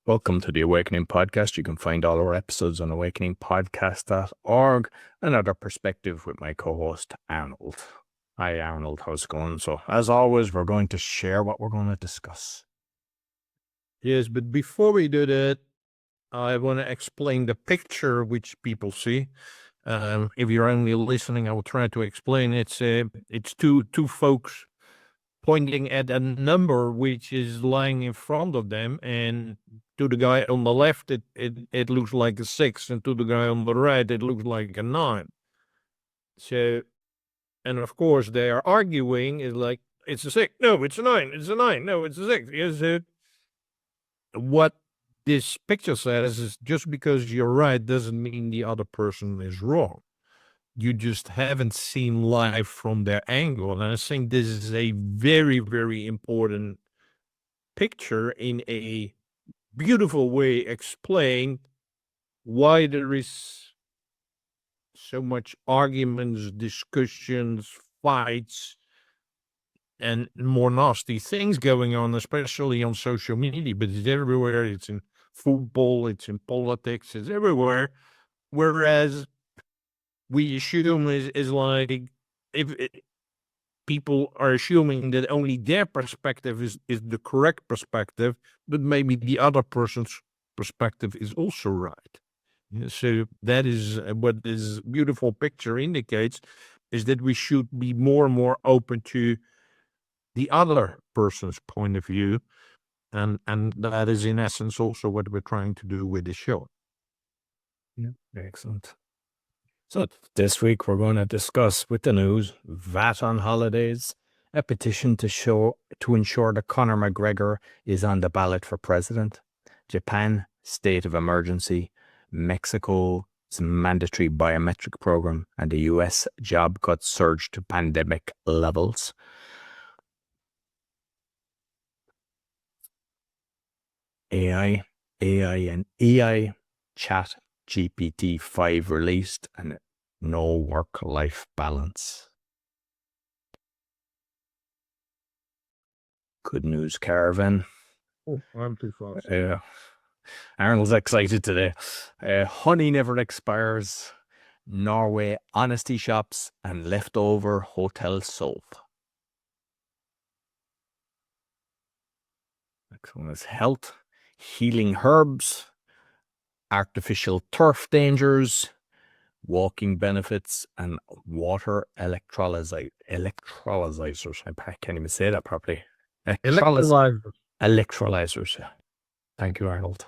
Welcome to the Awakening Podcast. You can find all our episodes on awakeningpodcast.org. Another perspective with my co-host, Arnold. Hi, Arnold. How's it going? So, as always, we're going to share what we're going to discuss. Yes, but before we do that, I want to explain the picture which people see. If you're only listening, I will try to explain. It's two folks pointing at a number which is lying in front of them, and to the guy on the left, it looks like a 6, and to the guy on the right, it looks like a 9. So, and of course, they are arguing. Is like, it's a 6. No, it's a 9. It's a 9. No, it's a 6. Yes, what this picture says is just because you're right doesn't mean the other person is wrong. You just haven't seen life from their angle. And I think this is a very, very important picture in a beautiful way explain why there is so much arguments, discussions, fights, and more nasty things going on, especially on social media, but it's everywhere. It's in football, it's in politics, it's everywhere. Whereas we assume is like, if people are assuming that only their perspective is the correct perspective, but maybe the other person's perspective is also right. Yeah, so that is what this beautiful picture indicates, is that we should be more and more open to the other person's point of view. And that is in essence also what we're trying to do with the show. Yeah, excellent. So this week we're going to discuss with the news, VAT on holidays, a petition to ensure that Conor Mc Gregor is on the ballot for president, Japan, state of emergency, Mexico's mandatory biometric program, and the US job cuts surge to pandemic levels. AI and AI chat GPT-5 released, and no work-life balance. Good news, Caravan. Oh, I'm too fast. Yeah. Arnold's excited today. Honey never expires. Norway Honesty Shops and leftover hotel soap. Next one is health, healing herbs, artificial turf dangers, walking benefits, and water electrolyzers. I can't even say that properly. Electrolyzers. Thank you, Arnold.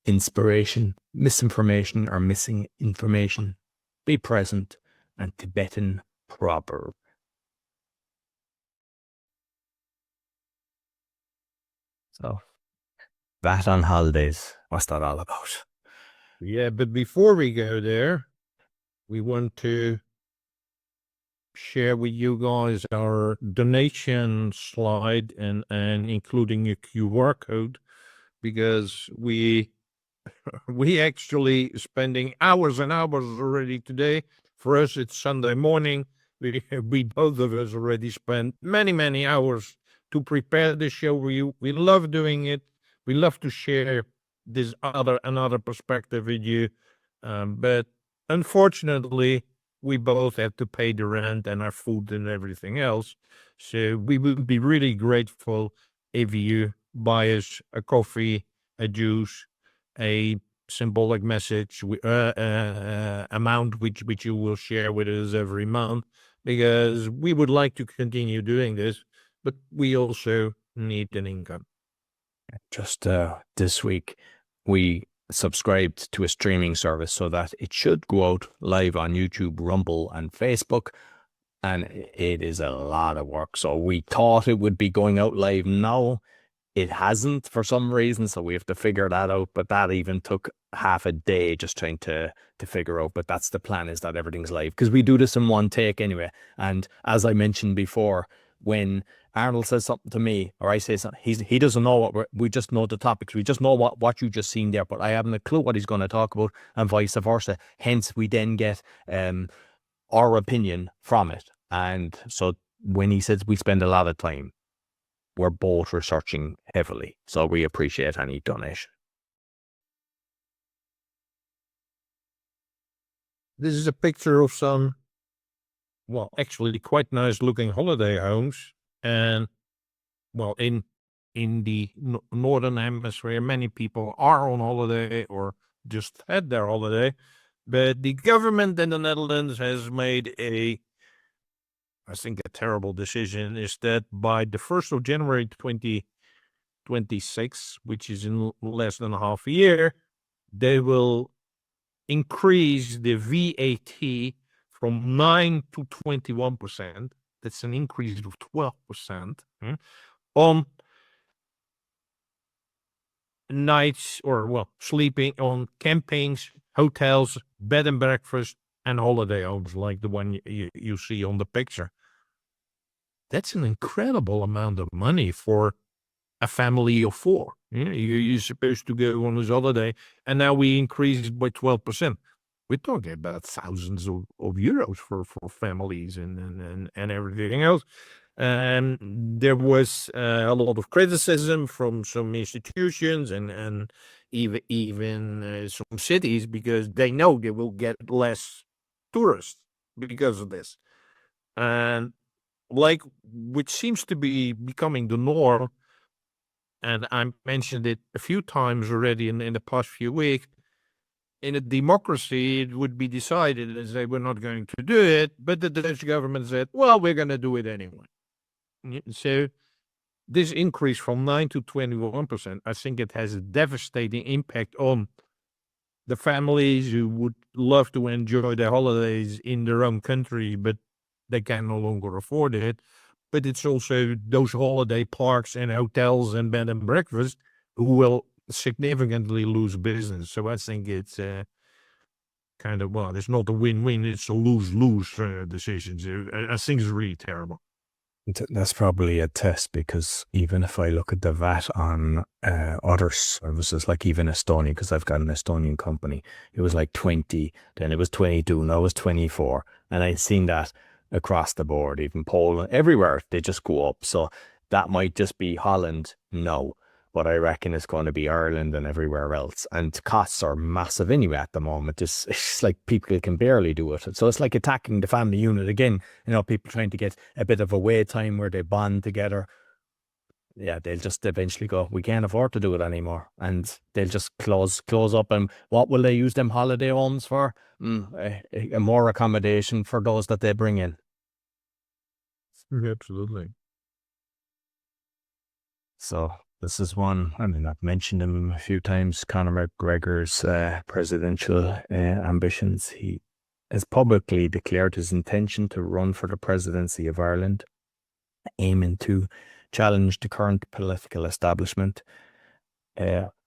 Inspiration, misinformation, or missing information. Be present, and Tibetan proverb. So, VAT on holidays. What's that all about? Yeah, but before we go there, we want to share with you guys our donation slide and including a QR code, because we actually spending hours and hours already today. For us, it's Sunday morning. We both of us already spent many hours to prepare the show for you. We love doing it. We love to share this another perspective with you. But unfortunately, we both have to pay the rent and our food and everything else. So we would be really grateful if you buy us a coffee, a juice, a symbolic message, amount which you will share with us every month, because we would like to continue doing this, but we also need an income. Just this week, we subscribed to a streaming service so that it should go out live on YouTube, Rumble, and Facebook. And it is a lot of work. So we thought it would be going out live now. It hasn't for some reason, so we have to figure that out. But that even took half a day just trying to figure out. But that's the plan, is that everything's live, because we do this in one take anyway. And as I mentioned before, when Arnold says something to me or I say something, he doesn't know what we just know the topics. We just know what you just seen there, but I haven't a clue what he's going to talk about, and vice versa. Hence, we then get our opinion from it. And so when he says we spend a lot of time, we're both researching heavily. So we appreciate any donation. This is a picture of some, well, actually quite nice looking holiday homes. And well, in the northern hemisphere, many people are on holiday or just had their holiday. But the government in the Netherlands has made I think a terrible decision, is that by the 1st of January 2026, which is in less than a half a year, they will increase the VAT from 9 to 21%. That's an increase of 12% on nights or, well, sleeping on campings, hotels, bed and breakfast, and holiday homes like the one you see on the picture. That's an incredible amount of money for a family of 4. You're supposed to go on this holiday, and now we increase it by 12%. We're talking about thousands of euros for families and everything else. And there was a lot of criticism from some institutions and even some cities, because they know they will get less tourists because of this. And like, which seems to be becoming the norm, and I mentioned it a few times already in the past few weeks, in a democracy, it would be decided as they were not going to do it, but the Dutch government said, well, we're going to do it anyway. So this increase from 9 to 21%, I think it has a devastating impact on the families who would love to enjoy their holidays in their own country, but they can no longer afford it. But it's also those holiday parks and hotels and bed and breakfast who will significantly lose business. So I think it's kind of, well, it's not a win-win, it's a lose-lose decision. I think it's really terrible. That's probably a test, because even if I look at the VAT on other services, like even Estonia, because I've got an Estonian company, it was like 20, then it was 22, now it's 24. And I'd seen that across the board, even Poland, everywhere, they just go up. So that might just be Holland, no. But I reckon it's going to be Ireland and everywhere else. And costs are massive anyway at the moment. It's like people can barely do it. So it's like attacking the family unit again. People trying to get a bit of a wait time where they bond together. Yeah, they'll just eventually go, we can't afford to do it anymore. And they'll just close up. And what will they use them holiday homes for? A more accommodation for those that they bring in. Absolutely. So this is one, I mean, I've mentioned him a few times, Conor McGregor's presidential ambitions. He has publicly declared his intention to run for the presidency of Ireland, aiming to challenge the current political establishment.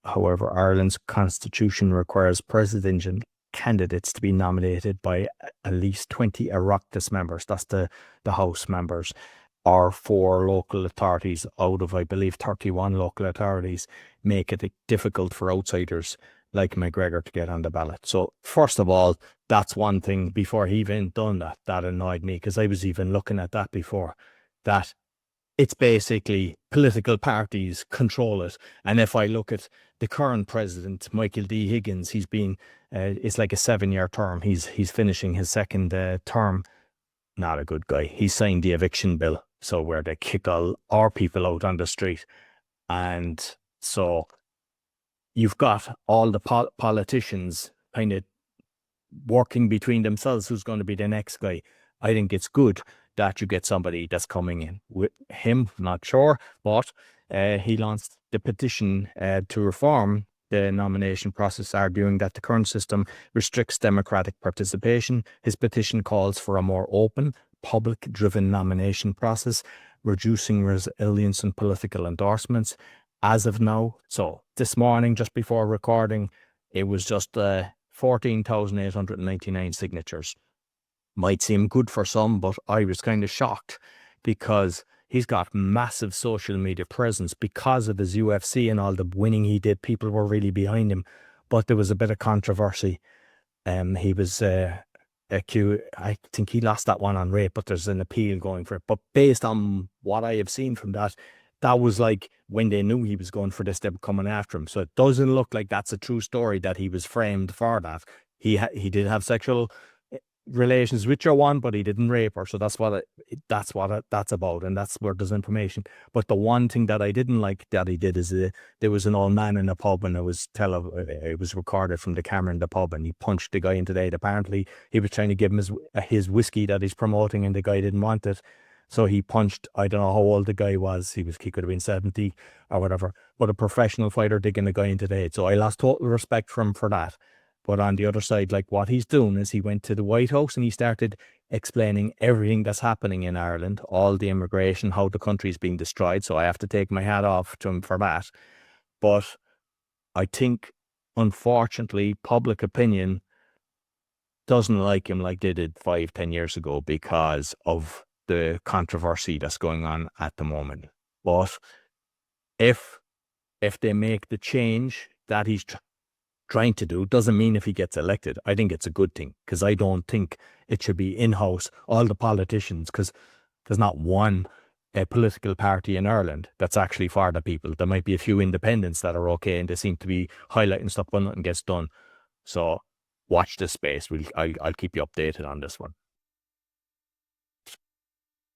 However, Ireland's constitution requires presidential candidates to be nominated by at least 20 Oireachtas members, that's the House members, or 4 local authorities out of, I believe, 31 local authorities, make it difficult for outsiders like McGregor to get on the ballot. So first of all, that's one thing. Before he even done that annoyed me, because I was even looking at that before, that it's basically political parties control it. And if I look at the current president, Michael D. Higgins, he's been, it's like a 7-year term. He's finishing his second term. Not a good guy. He signed the eviction bill, so where they kick all our people out on the street. And so you've got all the politicians kind of working between themselves, who's going to be the next guy. I think it's good that you get somebody that's coming in. With him, not sure, but he launched the petition to reform the nomination process, arguing that the current system restricts democratic participation. His petition calls for a more open, public-driven nomination process, reducing resilience and political endorsements. As of now, so this morning, just before recording, it was just 14,899 signatures. Might seem good for some, but I was kind of shocked, because he's got massive social media presence because of his UFC and all the winning he did. People were really behind him, but there was a bit of controversy. He was accused, I think he lost that one on rape, but there's an appeal going for it. But based on what I have seen from that, that was like when they knew he was going for this, they were coming after him. So it doesn't look like that's a true story, that he was framed for that. He did have sexual relations with your one, but he didn't rape her. So that's that's about, and that's where there's information. But the one thing that I didn't like that he did is there was an old man in a pub, and it was recorded from the camera in the pub, and he punched the guy in the head. Apparently, he was trying to give him his whiskey that he's promoting, and the guy didn't want it. So he punched, I don't know how old the guy was. He could have been 70 or whatever, but a professional fighter digging the guy into the head. So I lost total respect for him for that. But on the other side, like, what he's doing is he went to the White House and he started explaining everything that's happening in Ireland, all the immigration, how the country's being destroyed. So I have to take my hat off to him for that. But I think, unfortunately, public opinion doesn't like him like they did 5-10 years ago because of the controversy that's going on at the moment. But if they make the change that he's trying to do, doesn't mean if he gets elected. I think it's a good thing, because I don't think it should be in-house, all the politicians, because there's not one political party in Ireland that's actually for the people. There might be a few independents that are okay, and they seem to be highlighting stuff when nothing gets done. So watch this space. I'll keep you updated on this one.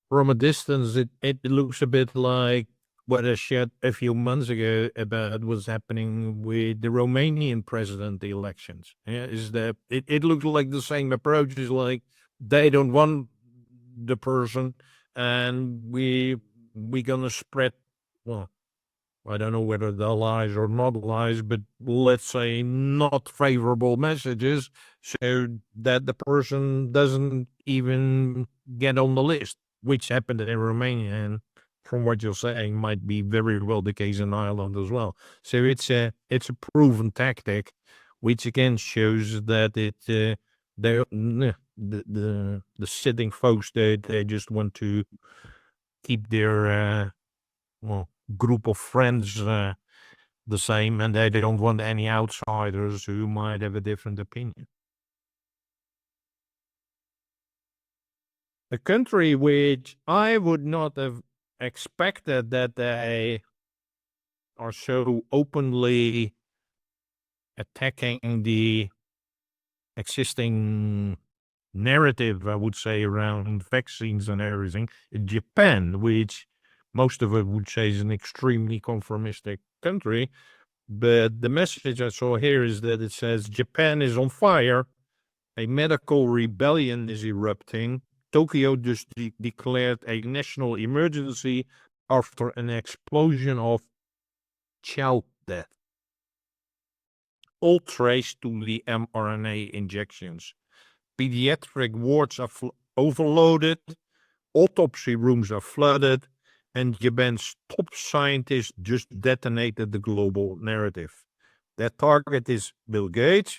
From a distance, it looks a bit like what I shared a few months ago about what's happening with the Romanian president elections. Yeah, it looks like the same approach. Is like they don't want the person, and we gonna spread, well, I don't know whether they're lies or not lies, but let's say not favorable messages, so that the person doesn't even get on the list, which happened in Romania, and from what you're saying, might be very well the case in Ireland as well. So it's a proven tactic, which again shows that the sitting folks, they just want to keep their group of friends the same, and they don't want any outsiders who might have a different opinion. A country which I would not have expected that they are so openly attacking the existing narrative, I would say, around vaccines and everything. Japan, which most of it would say is an extremely conformistic country. But the message I saw here is that it says Japan is on fire. A medical rebellion is erupting. Tokyo just declared a national emergency after an explosion of child death, all traced to the mRNA injections. Pediatric wards are overloaded, autopsy rooms are flooded, and Japan's top scientists just detonated the global narrative. Their target is Bill Gates,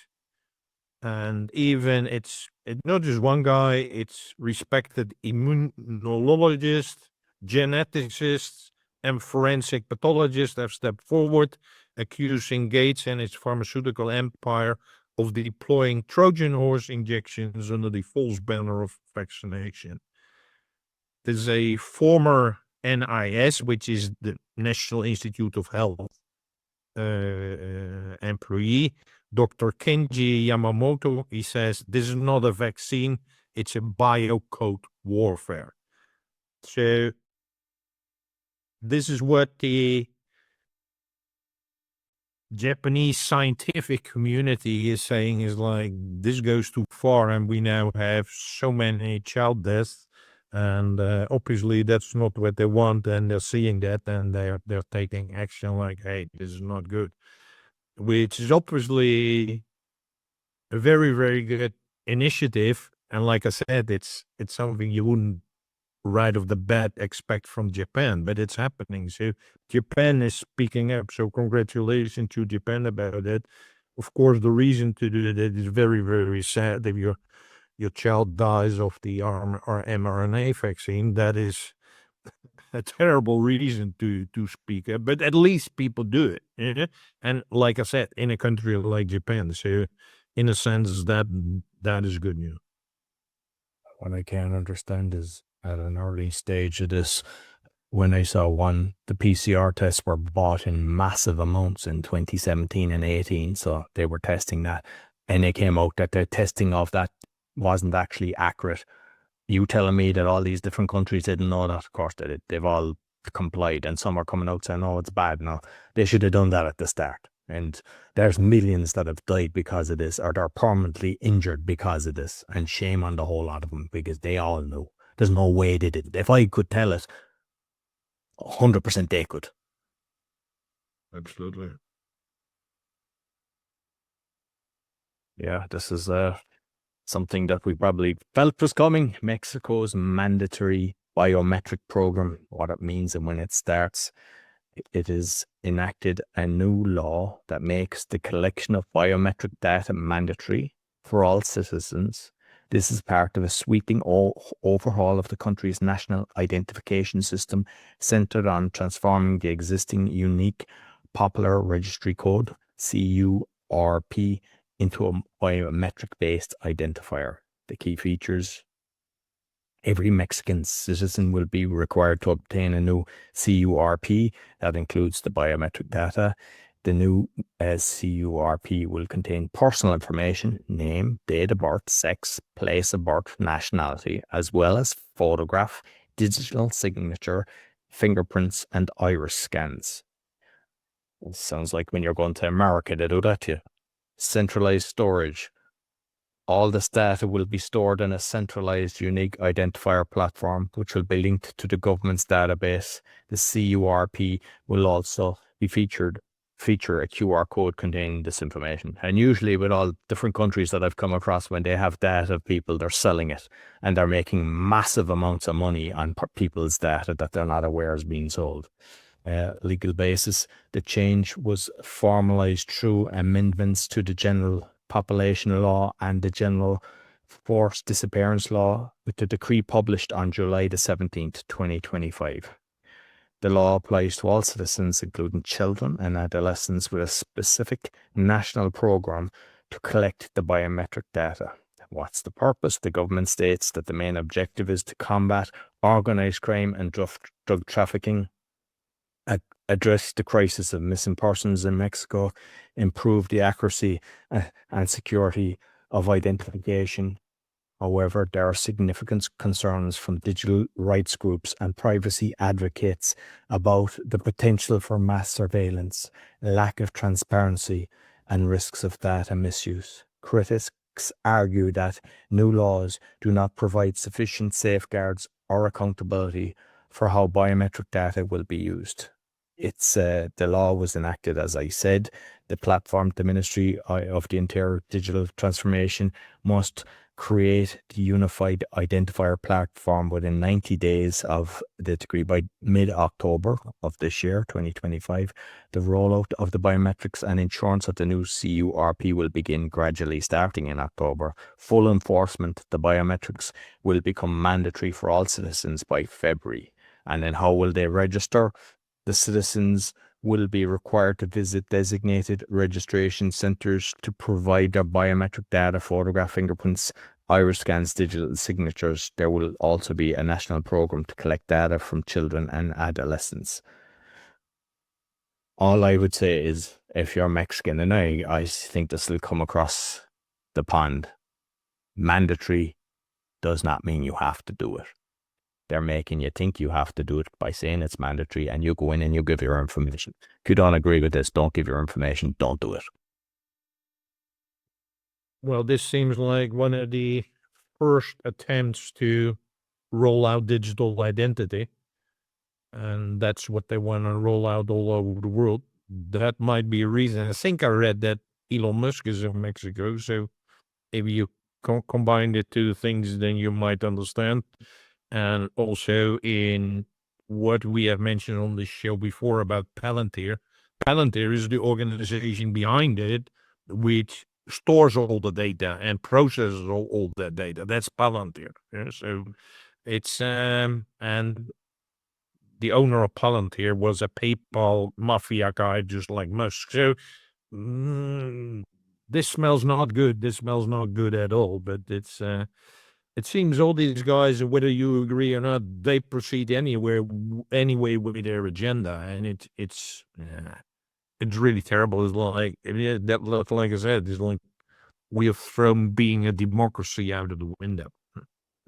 and even it's not just one guy, it's respected immunologists, geneticists, and forensic pathologists have stepped forward, accusing Gates and its pharmaceutical empire of deploying Trojan horse injections under the false banner of vaccination. There's a former NIS, which is the National Institute of Health employee, Dr. Kenji Yamamoto. He says this is not a vaccine, it's a biocode warfare. So this is what the Japanese scientific community is saying, is like, this goes too far, and we now have so many child deaths, and obviously that's not what they want, and they're seeing that, and they're taking action like, hey, this is not good, which is obviously a very, very good initiative. And like I said, it's something you wouldn't right off the bat expect from Japan, but it's happening. So Japan is speaking up. So congratulations to Japan about it. Of course, the reason to do that is very, very sad. If your child dies of the mRNA vaccine, that is a terrible reason to speak up. But at least people do it. Yeah? And like I said, in a country like Japan, so in a sense that is good news. What I can't understand is, at an early stage of this, when I saw one, the PCR tests were bought in massive amounts in 2017 and 18. So they were testing that, and it came out that the testing of that wasn't actually accurate. You telling me that all these different countries didn't know that? Of course they did. They've all complied, and some are coming out saying, "Oh, it's bad." No, they should have done that at the start. And there's millions that have died because of this, or they're permanently injured because of this. And shame on the whole lot of them, because they all knew. There's no way they didn't. If I could tell it, 100% they could. Absolutely. Yeah, this is something that we probably felt was coming. Mexico's mandatory biometric program, what it means and when it starts. It is enacted a new law that makes the collection of biometric data mandatory for all citizens. This is part of a sweeping overhaul of the country's national identification system, centered on transforming the existing unique popular registry code, CURP, into a biometric-based identifier. The key features: every Mexican citizen will be required to obtain a new CURP that includes the biometric data. The new CURP will contain personal information, name, date of birth, sex, place of birth, nationality, as well as photograph, digital signature, fingerprints, and iris scans. It sounds like when you're going to America, they do that to you. Centralized storage. All this data will be stored in a centralized unique identifier platform, which will be linked to the government's database. The CURP will also be feature a QR code containing this information. And usually with all different countries that I've come across, when they have data of people, they're selling it, and they're making massive amounts of money on people's data that they're not aware is being sold. Legal basis: the change was formalized through amendments to the General Population Law and the General Forced Disappearance Law, with the decree published on July the 17th, 2025. The law applies to all citizens, including children and adolescents, with a specific national program to collect the biometric data. What's the purpose? The government states that the main objective is to combat organized crime and drug trafficking, address the crisis of missing persons in Mexico, improve the accuracy and security of identification. However, there are significant concerns from digital rights groups and privacy advocates about the potential for mass surveillance, lack of transparency, and risks of data misuse. Critics argue that new laws do not provide sufficient safeguards or accountability for how biometric data will be used. The law was enacted, as I said. The platform, the Ministry of the Interior Digital Transformation, must create the unified identifier platform within 90 days of the decree, by mid-October of this year, 2025. The rollout of the biometrics and insurance of the new CURP will begin gradually, starting in October. Full enforcement, the biometrics will become mandatory for all citizens by February. And then how will they register? The citizens will be required to visit designated registration centers to provide their biometric data, photograph, fingerprints, iris scans, digital signatures. There will also be a national program to collect data from children and adolescents. All I would say is, if you're Mexican, and I think this will come across the pond, mandatory does not mean you have to do it. They're making you think you have to do it by saying it's mandatory, and you go in and you give your information. If you don't agree with this, don't give your information, don't do it. Well, this seems like one of the first attempts to roll out digital identity, and that's what they want to roll out all over the world. That might be a reason. I think I read that Elon Musk is in Mexico, so if you combine the two things, then you might understand. And also in what we have mentioned on the show before about Palantir. Palantir is the organization behind it, which stores all the data and processes all that data. That's Palantir. Yeah? So it's and the owner of Palantir was a PayPal mafia guy, just like Musk. So this smells not good. This smells not good at all. But it's it seems all these guys, whether you agree or not, they proceed anyway with their agenda, and it's really terrible. It's like like I said, it's like we have thrown being a democracy out of the window.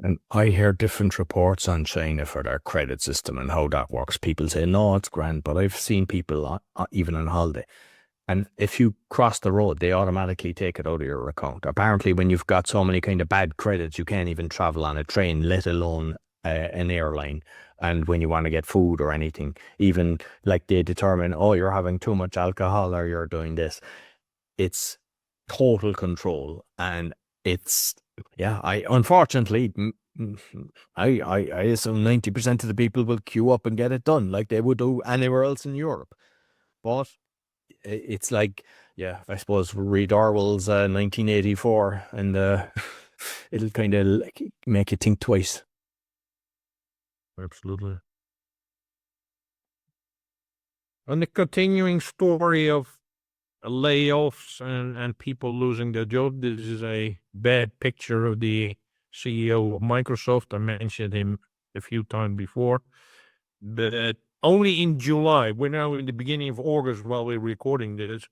And I hear different reports on China for their credit system and how that works. People say, no, it's grand, but I've seen people even on holiday. And if you cross the road, they automatically take it out of your account. Apparently, when you've got so many kind of bad credits, you can't even travel on a train, let alone an airline. And when you want to get food or anything, even like they determine, oh, you're having too much alcohol or you're doing this. It's total control. And it's, yeah, unfortunately, I assume 90% of the people will queue up and get it done like they would do anywhere else in Europe. But it's like, yeah, I suppose read Orwell's 1984 and it'll kind of like make you think twice. Absolutely. And the continuing story of layoffs and people losing their job, this is a bad picture of the CEO of Microsoft. I mentioned him a few times before. But only in July, we're now in the beginning of August while we're recording this,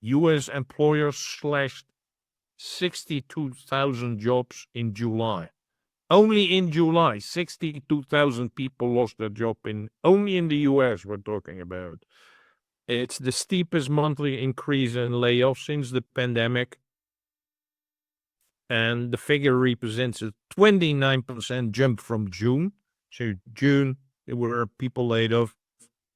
U.S. employers slashed 62,000 jobs in July. Only in July, 62,000 people lost their job only in the U.S. we're talking about. It's the steepest monthly increase in layoffs since the pandemic. And the figure represents a 29% jump from June. So June, there were people laid off.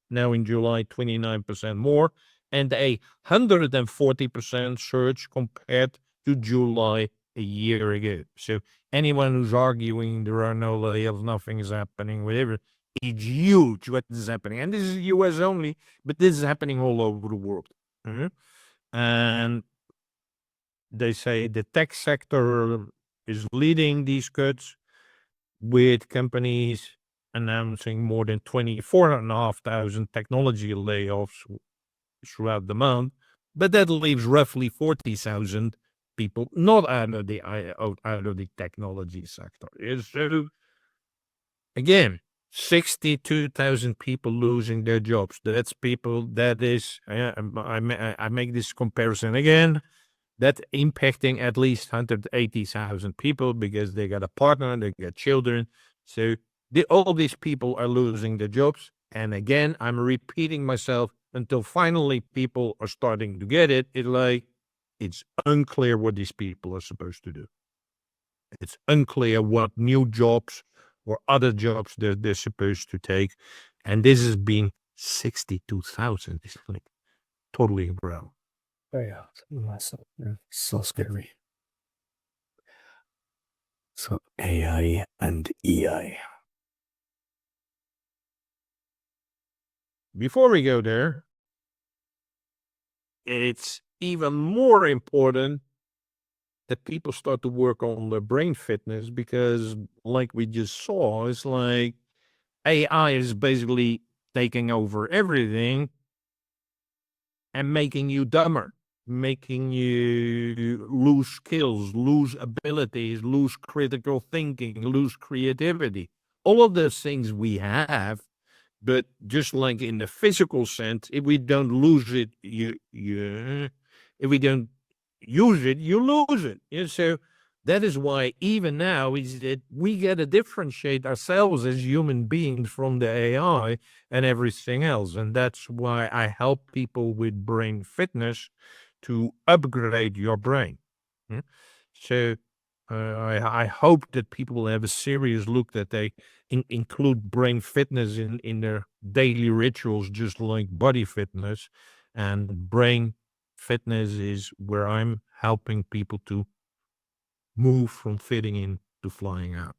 Now in July, 29% more. And a 140% surge compared to July a year ago. So anyone who's arguing there are no layoffs, nothing is happening, whatever, it's huge what is happening. And this is US only, but this is happening all over the world. And they say the tech sector is leading these cuts, with companies announcing more than 24,500 technology layoffs throughout the month. But that leaves roughly 40,000 people not out of the technology sector. So again, 62,000 people losing their jobs. That's people. That is, I make this comparison again. That's impacting at least 180,000 people because they got a partner, they got children. So all these people are losing their jobs. And again, I'm repeating myself until finally people are starting to get it. It's unclear what these people are supposed to do. It's unclear what new jobs or other jobs they're supposed to take. And this has been 62,000. It's like totally incredible. Yeah, so scary. So AI and EI. Before we go there, it's even more important that people start to work on their brain fitness because, like we just saw, it's like AI is basically taking over everything and making you dumber, making you lose skills, lose abilities, lose critical thinking, lose creativity. All of those things we have, but just like in the physical sense, if we don't lose it, if we don't use it, you lose it. Yeah, so that is why even now is that we got to differentiate ourselves as human beings from the AI and everything else. And that's why I help people with brain fitness to upgrade your brain. Yeah? So I hope that people will have a serious look that they include brain fitness in their daily rituals, just like body fitness. And brain fitness is where I'm helping people to move from fitting in to flying out.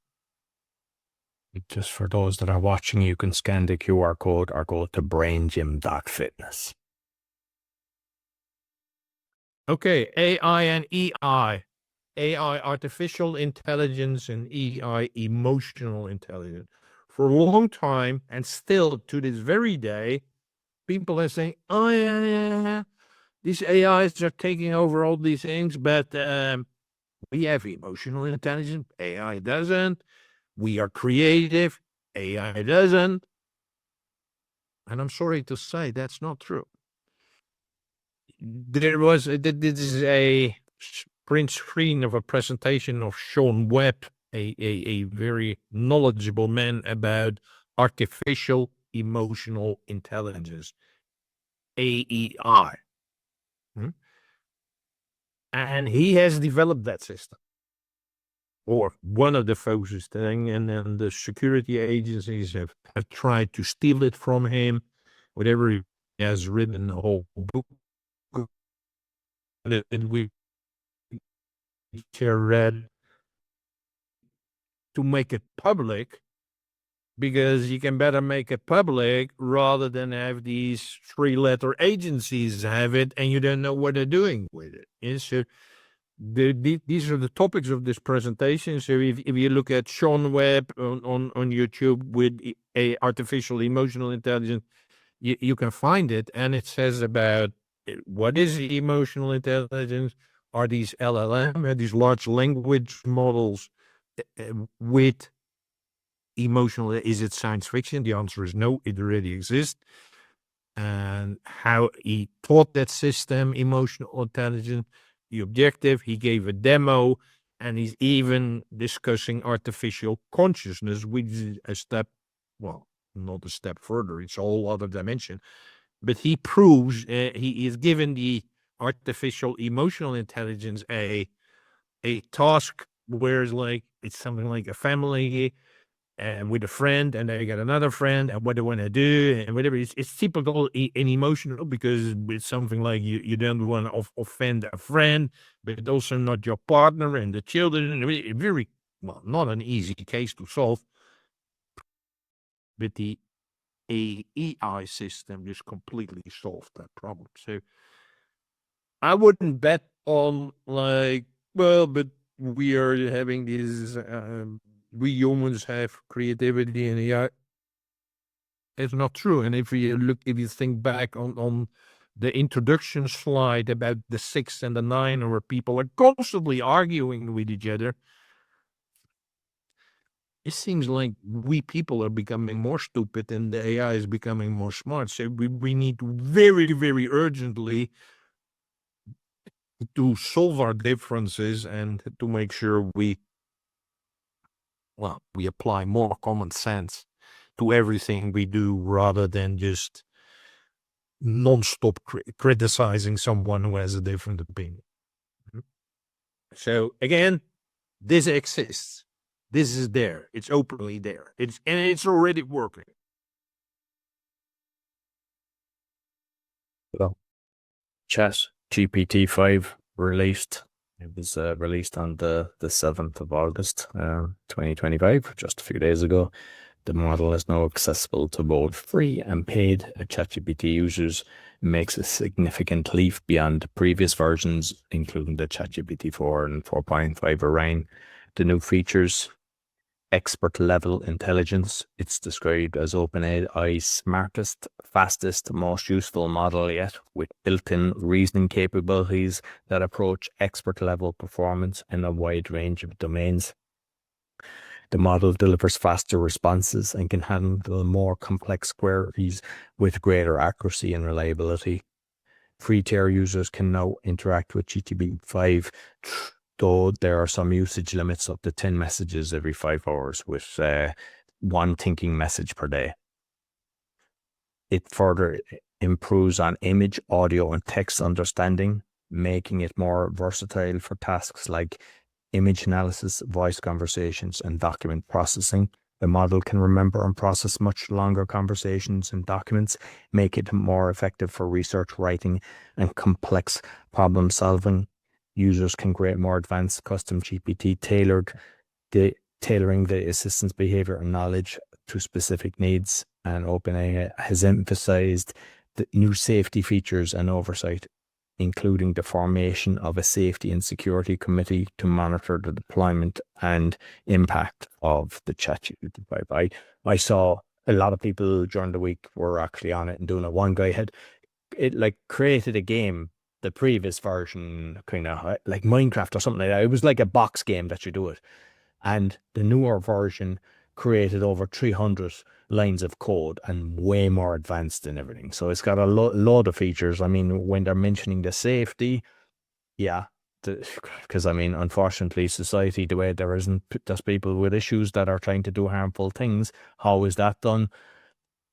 Just for those that are watching, you can scan the QR code or go to braingym.fitness. Okay, AI and EI. AI, artificial intelligence, and EI, emotional intelligence. For a long time, and still to this very day, people are saying, oh, yeah, these AIs are taking over all these things, but We have emotional intelligence. AI doesn't. We are creative. AI doesn't. And I'm sorry to say that's not true. This is a print screen of a presentation of Sean Webb, a very knowledgeable man about artificial emotional intelligence, AEI. And he has developed that system, or one of the focus thing, and then the security agencies have tried to steal it from him. Whatever he has written a whole book, and we read to make it public, because you can better make it public rather than have these three-letter agencies have it and you don't know what they're doing with it. And so these are the topics of this presentation. So if you look at Sean Webb on YouTube with a artificial emotional intelligence, you can find it, and it says about what is emotional intelligence. Are these LLM, are these large language models with emotional? Is it science fiction? The answer is no, it already exists. And how he taught that system, emotional intelligence, the objective, he gave a demo, and he's even discussing artificial consciousness, which is a step, well, not a step further, it's a whole other dimension. But he proves, he is given the artificial emotional intelligence a task where it's something like a family and with a friend, and they got another friend, and what they want to do, and whatever. It's typical and emotional, because it's something like you don't want to offend a friend, but also not your partner and the children. Very, well, not an easy case to solve. But the AI system just completely solved that problem. So I wouldn't bet on but we are having these, we humans have creativity and AI. It's not true. And if you think back on the introduction slide about the 6 and the 9, where people are constantly arguing with each other, it seems like we people are becoming more stupid and the AI is becoming more smart. So we need to very, very urgently to solve our differences and to make sure we apply more common sense to everything we do, rather than just non-stop criticizing someone who has a different opinion. So again, this exists. This is there. It's openly there. It's already working. Well, Chat GPT 5 released. It was released on the 7th of August, 2025, just a few days ago. The model is now accessible to both free and paid ChatGPT users. It makes a significant leap beyond previous versions, including the ChatGPT 4 and 4.5 Orion. The new features: expert level intelligence. It's described as OpenAI's smartest, fastest, most useful model yet, with built-in reasoning capabilities that approach expert level performance in a wide range of domains. The model delivers faster responses and can handle more complex queries with greater accuracy and reliability. Free tier users can now interact with GPT-5, though there are some usage limits up to 10 messages every 5 hours, with one thinking message per day. It further improves on image, audio, and text understanding, making it more versatile for tasks like image analysis, voice conversations, and document processing. The model can remember and process much longer conversations and documents, make it more effective for research, writing, and complex problem solving. Users can create more advanced custom GPT tailoring the assistant's behavior and knowledge to specific needs. And OpenAI has emphasized the new safety features and oversight, including the formation of a safety and security committee to monitor the deployment and impact of the ChatGPT 5. I saw a lot of people during the week were actually on it and doing it. One guy had created a game the previous version, kind of like Minecraft or something like that. It was like a box game that you do it. And the newer version created over 300 lines of code and way more advanced than everything. So it's got a lot of features. I mean, when they're mentioning the safety, yeah, because I mean, unfortunately, society, the way there's people with issues that are trying to do harmful things. How is that done?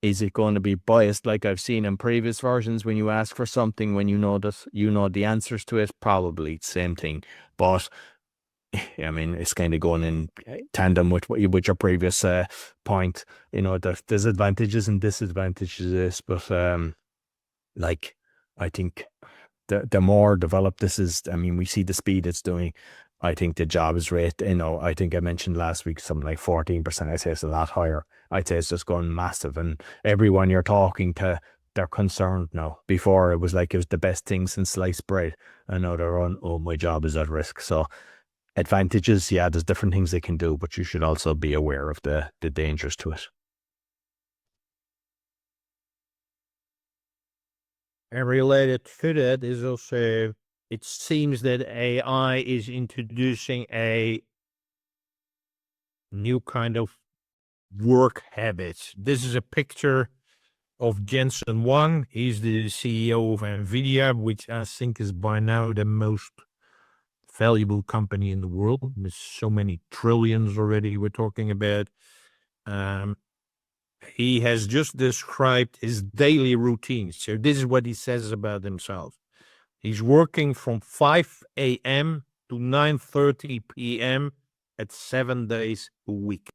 Is it going to be biased like I've seen in previous versions when you ask for something, when you know that you know the answers to it? Probably same thing. But I mean, it's kind of going in tandem with with your previous point. You know, there's advantages and disadvantages to this, but like I think the more developed this is, I mean, we see the speed it's doing. I think the jobs rate, you know, I think I mentioned last week something like 14%. I'd say it's a lot higher. I'd say it's just going massive, and everyone you're talking to, they're concerned now. Before it was like it was the best thing since sliced bread, and now they're on, oh, my job is at risk. So advantages, yeah, there's different things they can do, but you should also be aware of the dangers to it. And related to that is also, it seems that AI is introducing a new kind of work habits. This is a picture of Jensen Huang. He's the CEO of NVIDIA, which I think is by now the most valuable company in the world. There's so many trillions already we're talking about. He has just described his daily routine. So this is what he says about himself. He's working from 5 a.m. to 9:30 p.m. at 7 days a week.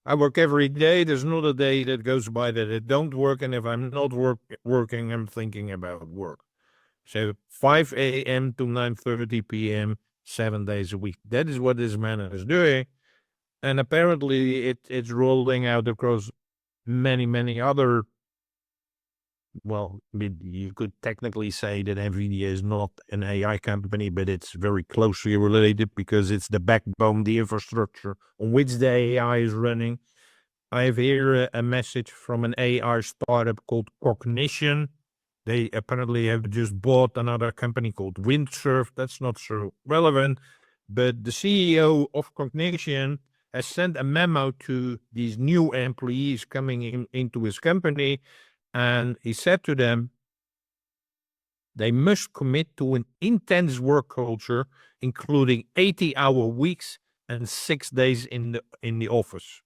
I work every day. There's not a day that goes by that I don't work. And if I'm not working, I'm thinking about work. So 5 a.m. to 9:30 p.m., 7 days a week. That is what this man is doing. And apparently it's rolling out across many other. Well, you could technically say that NVIDIA is not an AI company, but it's very closely related because it's the backbone, the infrastructure on which the AI is running. I have here a message from an AI startup called Cognition. They apparently have just bought another company called Windsurf. That's not so relevant. But the CEO of Cognition has sent a memo to these new employees coming into his company. And he said to them, they must commit to an intense work culture, including 80-hour weeks and 6 days in the office.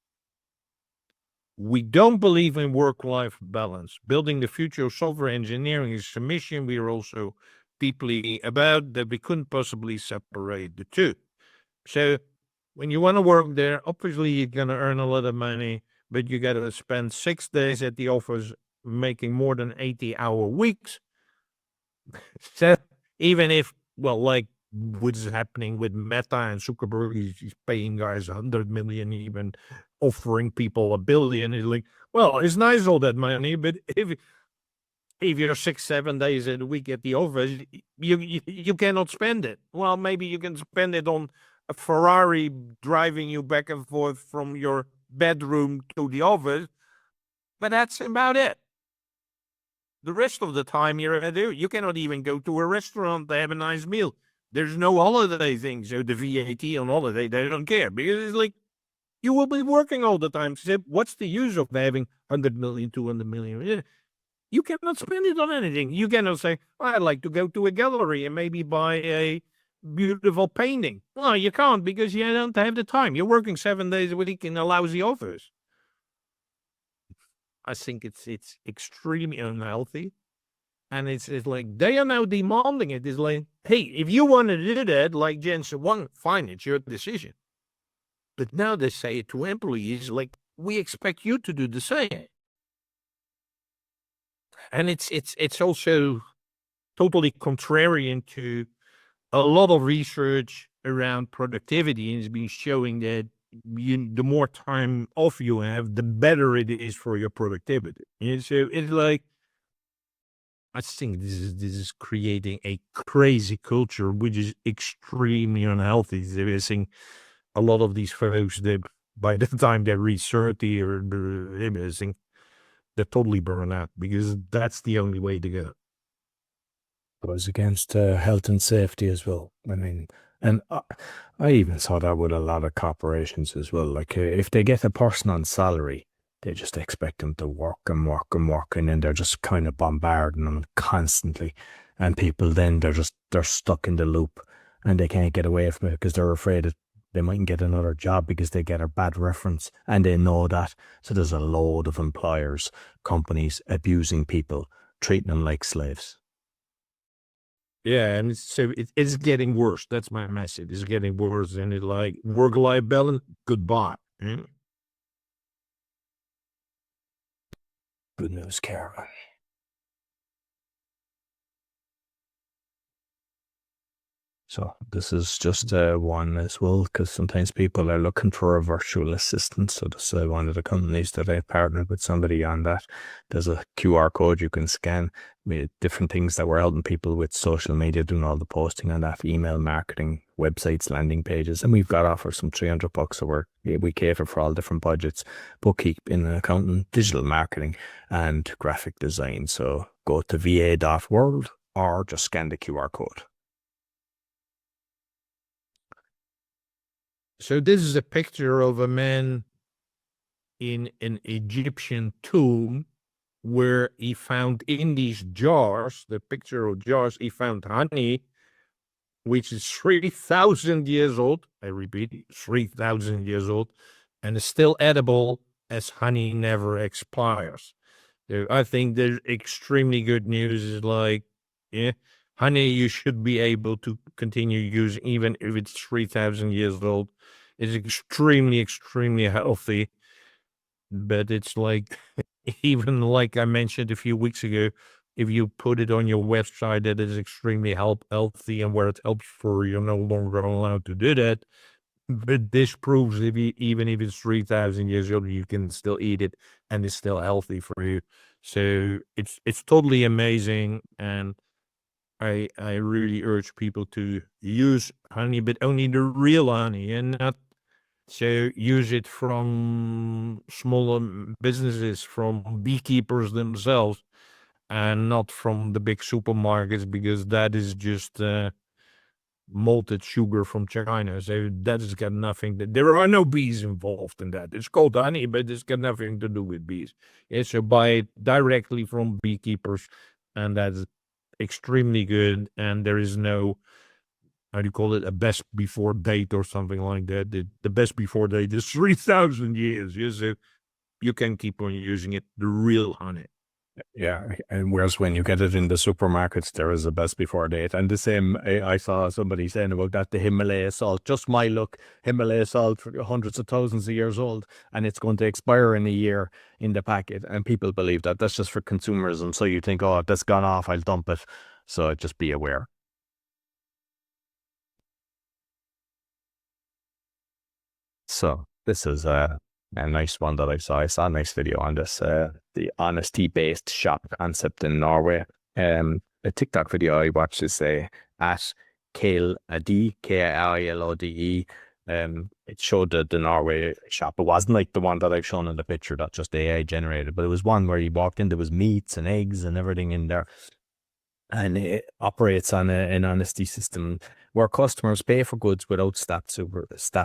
We don't believe in work-life balance. Building the future of software engineering is a mission we are also deeply about, that we couldn't possibly separate the two. So when you want to work there, obviously you're going to earn a lot of money, but you got to spend 6 days at the office making more than 80-hour weeks. So even if, well, like what's happening with Meta and Zuckerberg, he's paying guys 100 million, even offering people 1 billion. It's like, well, it's nice all that money, but if you're 6-7 days a week at the office, you cannot spend it. Well, maybe you can spend it on a Ferrari driving you back and forth from your bedroom to the office, but that's about it. The rest of the time you cannot even go to a restaurant to have a nice meal. There's no holiday thing, so the VAT on holiday, they don't care, because it's like, you will be working all the time. So what's the use of having 100 million, 200 million? You cannot spend it on anything. You cannot say, I'd like to go to a gallery and maybe buy a beautiful painting. Well, you can't, because you don't have the time. You're working 7 days a week in a lousy office. I think it's extremely unhealthy. And it's like, they are now demanding it. It's like, hey, if you want to do that, like Jensen Huang, fine, it's your decision. But now they say it to employees, like, we expect you to do the same. And it's also totally contrarian to a lot of research around productivity, and it's been showing that the more time off you have, the better it is for your productivity. And so it's like, I think this is creating a crazy culture, which is extremely unhealthy. I think a lot of these folks, by the time they reach 30 or I think they're totally burnt out, because that's the only way to go. goes against health and safety as well. I mean, and I even saw that with a lot of corporations as well. Like if they get a person on salary, they just expect them to work and work and work, and then they're just kind of bombarding them constantly. And people then they're stuck in the loop, and they can't get away from it because they're afraid that they mightn't get another job because they get a bad reference, and they know that. So there's a load of employers, companies abusing people, treating them like slaves. Yeah, and it's getting worse. That's my message. It's getting worse, and it's like work-life balance. Goodbye. Good news, Karen. So this is just one as well, because sometimes people are looking for a virtual assistant. So this is one of the companies that I partnered with somebody on that. There's a QR code you can scan with different things that we're helping people with social media, doing all the posting on that, email marketing, websites, landing pages. And we've got offers some $300. So we cater for all different budgets, bookkeeping, accounting, digital marketing, and graphic design. So go to va.world or just scan the QR code. So this is a picture of a man in an Egyptian tomb where he found in these jars, the picture of jars, he found honey, which is 3,000 years old. I repeat, 3,000 years old, and is still edible as honey never expires. So I think there's extremely good news. Is like, yeah, honey you should be able to continue using even if it's 3,000 years old. It's extremely, extremely healthy. But it's like, even like I mentioned a few weeks ago, if you put it on your website that is extremely healthy and where it helps for, you're no longer allowed to do that. But this proves even if it's 3,000 years old, you can still eat it and it's still healthy for you. So it's totally amazing, and I really urge people to use honey, but only the real honey, and not so use it from smaller businesses, from beekeepers themselves, and not from the big supermarkets, because that is just malted sugar from China. So that has got nothing. There are no bees involved in that. It's called honey, but it's got nothing to do with bees. Yeah, so buy it directly from beekeepers, and that's extremely good. And there is no, how do you call it, a best before date or something like that. The best before date is 3,000 years. Yeah, so you can keep on using it, the real honey. Yeah, and whereas when you get it in the supermarkets, there is a best before date. And the same, I saw somebody saying about that, the Himalaya salt, just my luck, Himalaya salt, hundreds of thousands of years old, and it's going to expire in a year in the packet. And people believe that. That's just for consumerism. So you think, oh, that's gone off, I'll dump it. So just be aware. So this is a nice one that I saw. I saw a nice video on this, the honesty-based shop concept in Norway. A TikTok video I watched is at Kailode, K-I-L-O-D-E. It showed the Norway shop. It wasn't like the one that I've shown in the picture that's just AI generated, but it was one where you walked in, there was meats and eggs and everything in there. And it operates on an honesty system where customers pay for goods without staff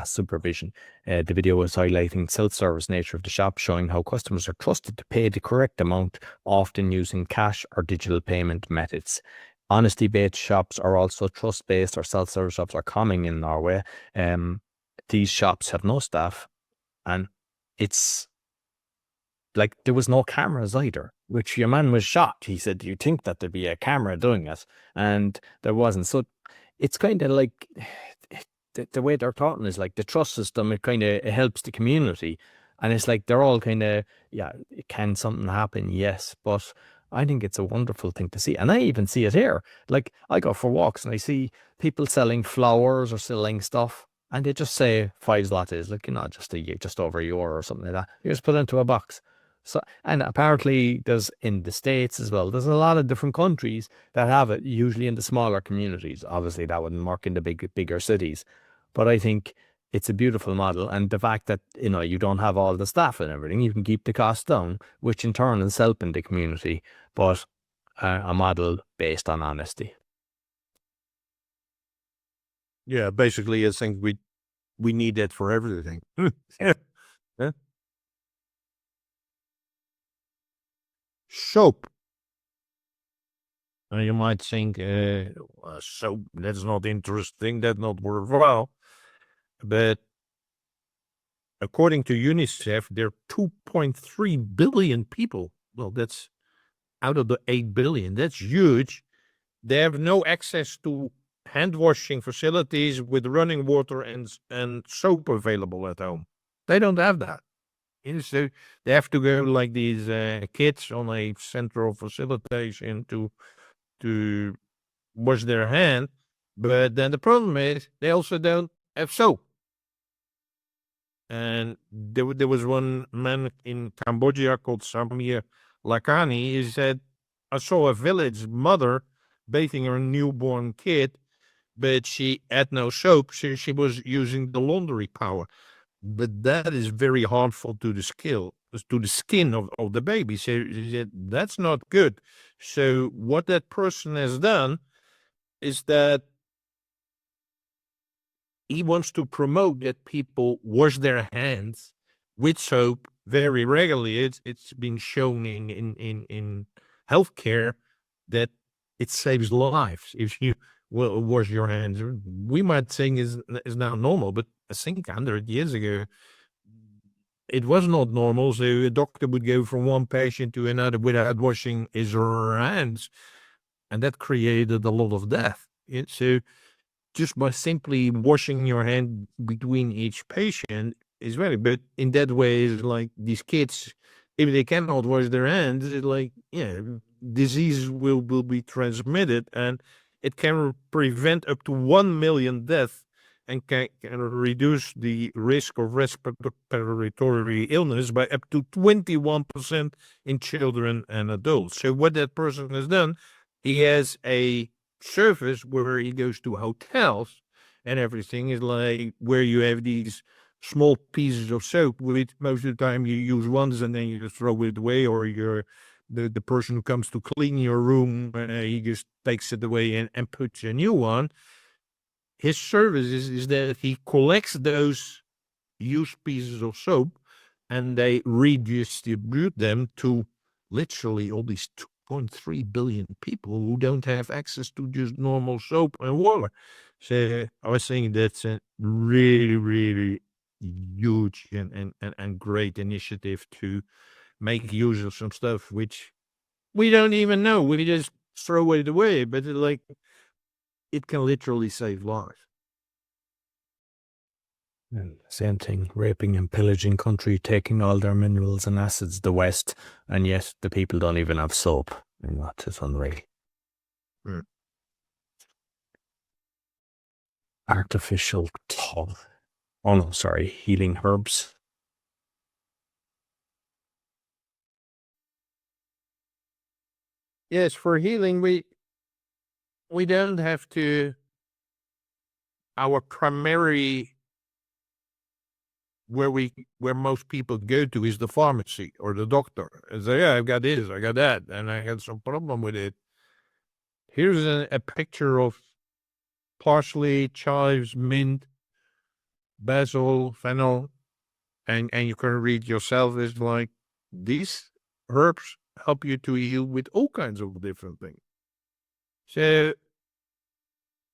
supervision. The video was highlighting self-service nature of the shop, showing how customers are trusted to pay the correct amount, often using cash or digital payment methods. Honesty-based shops are also trust-based, or self-service shops are common in Norway. These shops have no staff, and it's like there was no cameras either, which your man was shocked. He said, "Do you think that there'd be a camera doing it?" And there wasn't. So it's kind of like the way they're talking is like the trust system. It kind of helps the community, and it's like they're all kind of, yeah, can something happen? Yes, but I think it's a wonderful thing to see, and I even see it here. Like I go for walks and I see people selling flowers or selling stuff, and they just say 5 zlotys, like, just over a euro or something like that. You just put it into a box. So, and apparently there's in the States as well. There's a lot of different countries that have it, usually in the smaller communities. Obviously, that wouldn't work in the bigger cities. But I think it's a beautiful model. And the fact that, you don't have all the staff and everything, you can keep the cost down, which in turn is helping the community, but a model based on honesty. Yeah, basically, I think we need that for everything. Yeah. Soap. You might think, soap, that's not interesting, that's not worthwhile. But according to UNICEF, there are 2.3 billion people. Well, that's out of the 8 billion. That's huge. They have no access to hand washing facilities with running water and soap available at home. They don't have that. So they have to go like these kids on a central facilitation to wash their hand. But then the problem is they also don't have soap. And there was one man in Cambodia called Samir Lakani. He said, I saw a village mother bathing her newborn kid, but she had no soap, so she was using the laundry power. But that is very harmful to the skin of the baby. So he said, that's not good. So what that person has done is that he wants to promote that people wash their hands with soap very regularly. It's been shown in healthcare that it saves lives if you will wash your hands. We might think is now normal, but I think 100 years ago it was not normal. So a doctor would go from one patient to another without washing his hands, and that created a lot of death. So just by simply washing your hand between each patient is very, but in that way, it's like these kids, if they cannot wash their hands, it's like, yeah, disease will be transmitted, and it can prevent up to 1 million deaths and can reduce the risk of respiratory illness by up to 21% in children and adults. So what that person has done, he has a service where he goes to hotels and everything is like where you have these small pieces of soap with most of the time you use ones and then you just throw it away, or the person who comes to clean your room, he just takes it away and puts a new one. His service is that he collects those used pieces of soap and they redistribute them to literally all these 2.3 billion people who don't have access to just normal soap and water. So I was saying that's a really, really huge and great initiative to make use of some stuff which we don't even know. We just throw it away, but it can literally save lives. And same thing, raping and pillaging country, taking all their minerals and acids, the West, and yet the people don't even have soap. And that is unreal. Mm. Artificial healing herbs. Yes, for healing, we don't have to. Our primary where most people go to is the pharmacy or the doctor and say, yeah, I've got this, I got that, and I had some problem with it. Here's a picture of parsley, chives, mint, basil, fennel, and you can read yourself. It's like these herbs help you to heal with all kinds of different things. So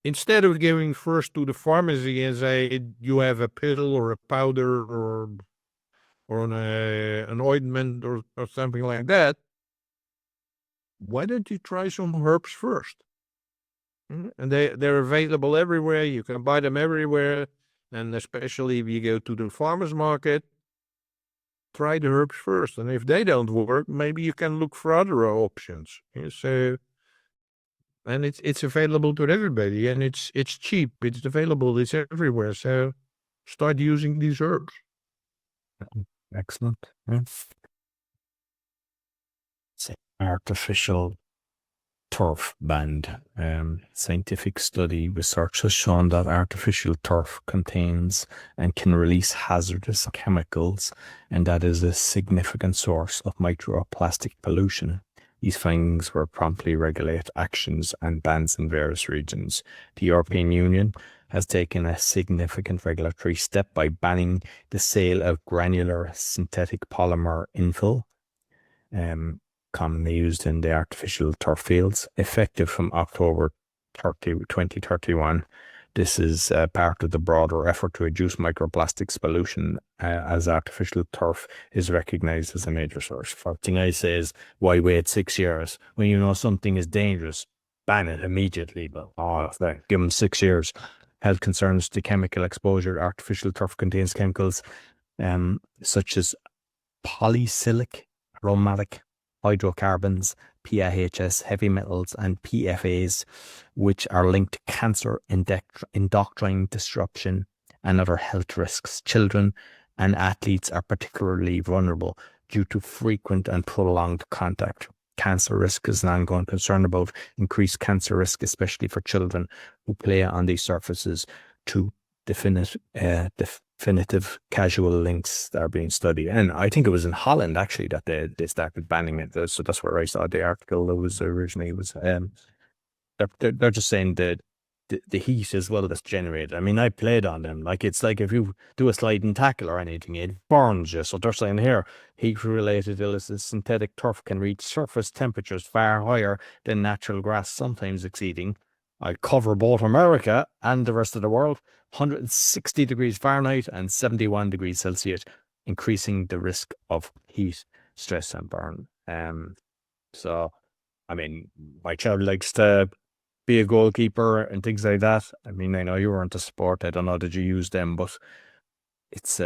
instead of going first to the pharmacy and say you have a pill or a powder or an ointment or something like that, why don't you try some herbs first? And they're available everywhere. You can buy them everywhere. And especially if you go to the farmer's market, try the herbs first. And if they don't work, maybe you can look for other options. So, and it's available to everybody, and it's cheap. It's available. It's everywhere. So start using these herbs. Excellent. Yeah. Artificial turf banned. Scientific study research has shown that artificial turf contains and can release hazardous chemicals, and that is a significant source of microplastic pollution. These findings were promptly regulate actions and bans in various regions. The European Union has taken a significant regulatory step by banning the sale of granular synthetic polymer infill, commonly used in the artificial turf fields, effective from October 2031. This is part of the broader effort to reduce microplastics pollution, as artificial turf is recognized as a major source. First thing I say is, why wait 6 years? When you know something is dangerous, ban it immediately. But give them 6 years. Health concerns: the chemical exposure. Artificial turf contains chemicals such as polycyclic aromatic hydrocarbons, PAHs, heavy metals, and PFAs, which are linked to cancer, endocrine disruption, and other health risks. Children and athletes are particularly vulnerable due to frequent and prolonged contact. Cancer risk is an ongoing concern about increased cancer risk, especially for children who play on these surfaces, to definitive casual links that are being studied. And I think it was in Holland actually that they started banning it. So that's where I saw the article. That was originally they're just saying that the heat as well that's generated. I mean, I played on them. Like, it's like if you do a sliding tackle or anything, it burns you. So they're saying here, heat-related illnesses, synthetic turf can reach surface temperatures far higher than natural grass, sometimes exceeding, I cover both America and the rest of the world, 160 degrees Fahrenheit and 71 degrees Celsius, increasing the risk of heat, stress, and burn. So, I mean, my child likes to be a goalkeeper and things like that. I mean, I know you weren't a sport. I don't know, did you use them? But it's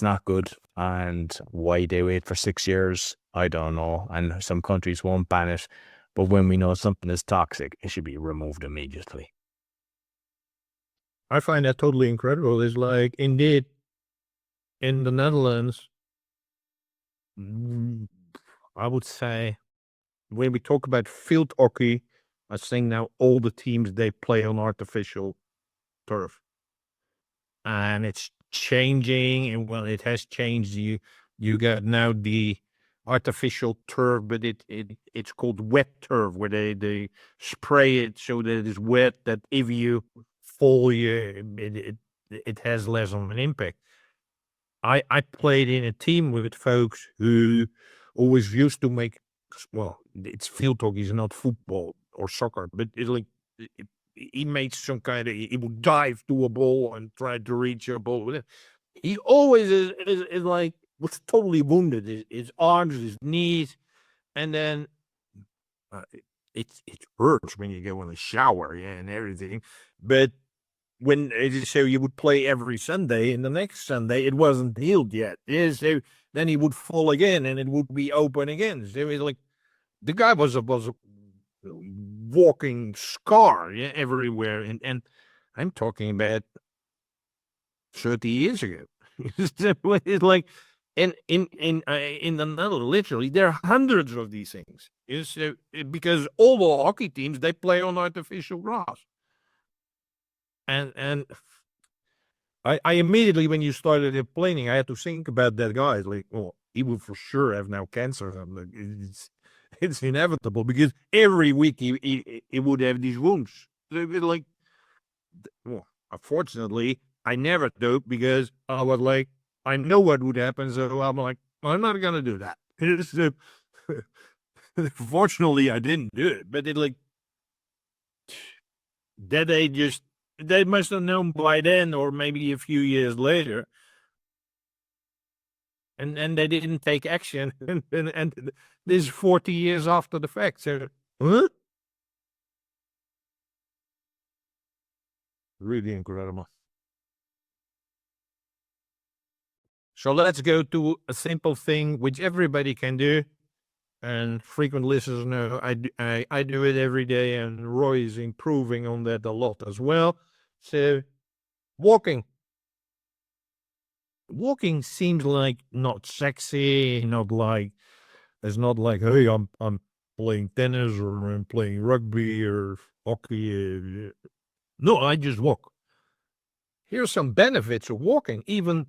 not good. And why they wait for 6 years, I don't know. And some countries won't ban it. But when we know something is toxic, it should be removed immediately. I find that totally incredible. It's like, indeed, in the Netherlands, I would say, when we talk about field hockey, I think now all the teams, they play on artificial turf. And it's changing, and well, it has changed. You got now the artificial turf, but it's called wet turf, where they spray it so that it is wet, that if you fall, it has less of an impact. I played in a team with folks who always used to make, well, it's field hockey, is not football or soccer, but it's like, he made some kind of, he would dive to a ball and try to reach a ball. He always is like, was totally wounded. His arms, his knees, and then it hurts when you go in the shower, and everything. But when so you would play every Sunday, and the next Sunday it wasn't healed yet. So then he would fall again, and it would be open again. So it was like, the guy was a walking scar, everywhere, and I'm talking about 30 years ago. It's like, in the Netherlands, literally, there are hundreds of these things. Because all the hockey teams, they play on artificial grass, and I immediately, when you started explaining, I had to think about that guy. It's like, oh, he will for sure have now cancer. I'm like, it's inevitable, because every week he would have these wounds. Like, well, unfortunately, I never do, because I was like, I know what would happen, so I'm like, I'm not gonna do that. Fortunately, I didn't do it, but it, like, that they must have known by then, or maybe a few years later, and they didn't take action, and this is 40 years after the fact. So, huh? Really incredible. So let's go to a simple thing which everybody can do, and frequent listeners know I do it every day, and Roy is improving on that a lot as well. So, walking. Walking seems like not sexy, not like, it's not like, hey, I'm playing tennis, or I'm playing rugby or hockey. No, I just walk. Here's some benefits of walking. Even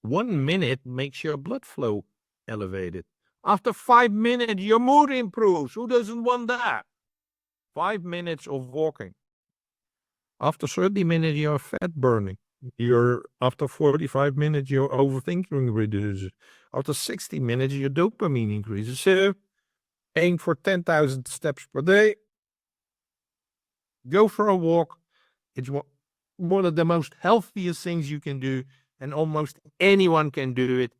1 minute makes your blood flow elevated. After 5 minutes, your mood improves. Who doesn't want that? 5 minutes of walking. After 30 minutes, you're fat burning. After 45 minutes, your overthinking reduces. After 60 minutes, your dopamine increases. So aim for 10,000 steps per day. Go for a walk. It's one of the most healthiest things you can do, and almost anyone can do it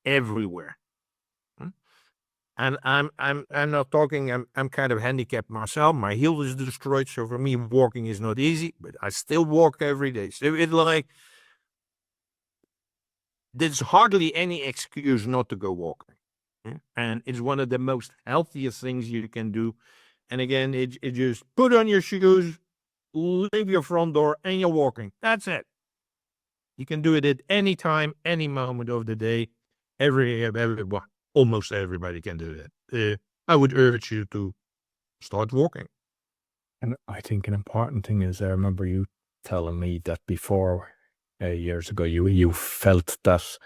everywhere. And I'm not talking. I'm kind of handicapped myself. My heel is destroyed, so for me, walking is not easy. But I still walk every day. So it's like there's hardly any excuse not to go walking, and it's one of the most healthiest things you can do. And again, it just put on your shoes, leave your front door, and you're walking. That's it. You can do it at any time, any moment of the day. Almost everybody can do that. I would urge you to start walking. And I think an important thing is, I remember you telling me that before, years ago, you felt that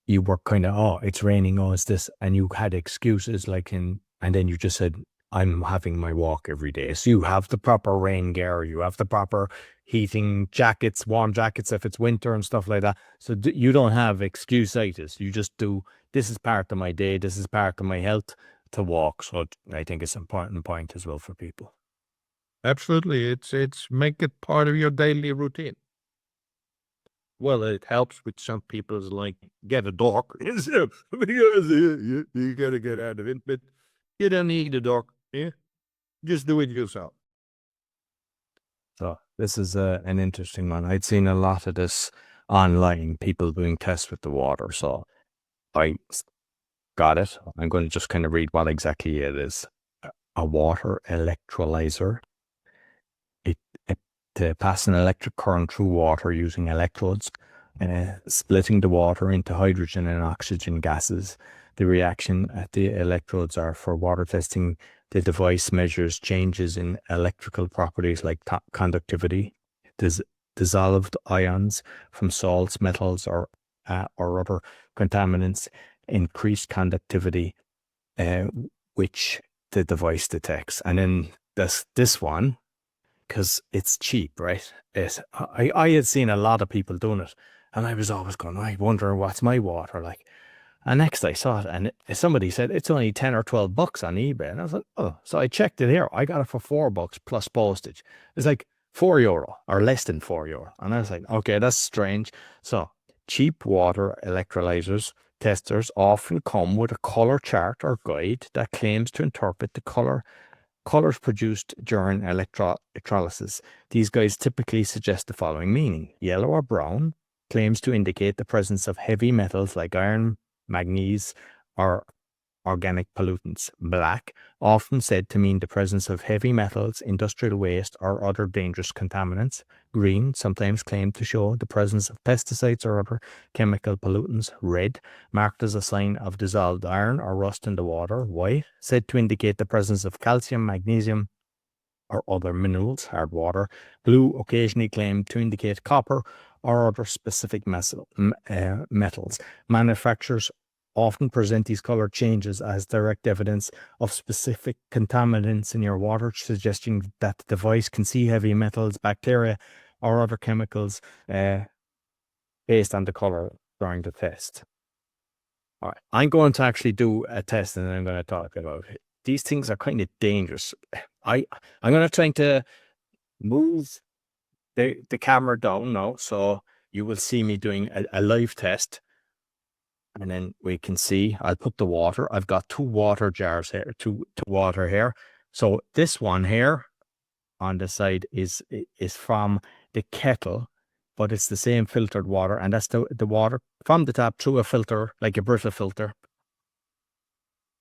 you were kind of, oh, it's raining, oh, it's this, and you had excuses and then you just said, I'm having my walk every day. So you have the proper rain gear, you have the proper heating jackets, warm jackets if it's winter and stuff like that. So you don't have excuse-itis. You just do, this is part of my day, this is part of my health to walk. So I think it's an important point as well for people. Absolutely. It's make it part of your daily routine. Well, it helps with some people's get a dog because you gotta get out of it, but you don't need a dog. Yeah, just do it yourself. So this is an interesting one. I'd seen a lot of this online, people doing tests with the water. So I got it. I'm going to just kind of read what exactly it is. A water electrolyzer. To pass an electric current through water using electrodes, splitting the water into hydrogen and oxygen gases. The reaction at the electrodes are for water testing. The device measures changes in electrical properties like conductivity, dissolved ions from salts, metals, or other contaminants, increased conductivity, which the device detects. And then this one, because it's cheap, right? I had seen a lot of people doing it, and I was always going, I wonder what's my water like. And next I saw it, and somebody said it's only 10 or 12 bucks on eBay. And I was like, oh, so I checked it here. I got it for $4 plus postage. It's like €4 or less than €4. And I was like, okay, that's strange. So cheap water electrolyzers testers often come with a color chart or guide that claims to interpret the colors produced during electrolysis. These guides typically suggest the following meaning. Yellow or brown claims to indicate the presence of heavy metals like iron, manganese, or organic pollutants. Black, often said to mean the presence of heavy metals, industrial waste, or other dangerous contaminants. Green, sometimes claimed to show the presence of pesticides or other chemical pollutants. Red, marked as a sign of dissolved iron or rust in the water. White, said to indicate the presence of calcium, magnesium, or other minerals, hard water. Blue, occasionally claimed to indicate copper or other specific metals. Manufacturers often present these color changes as direct evidence of specific contaminants in your water, suggesting that the device can see heavy metals, bacteria, or other chemicals based on the color during the test. All right, I'm going to actually do a test, and then I'm going to talk about it. These things are kind of dangerous. I'm going to try to move the camera down now, so you will see me doing a live test. And then we can see, I'll put the water. I've got two water jars here, two water here. So this one here on the side is from the kettle, but it's the same filtered water. And that's the water from the tap through a filter, like a Brita filter.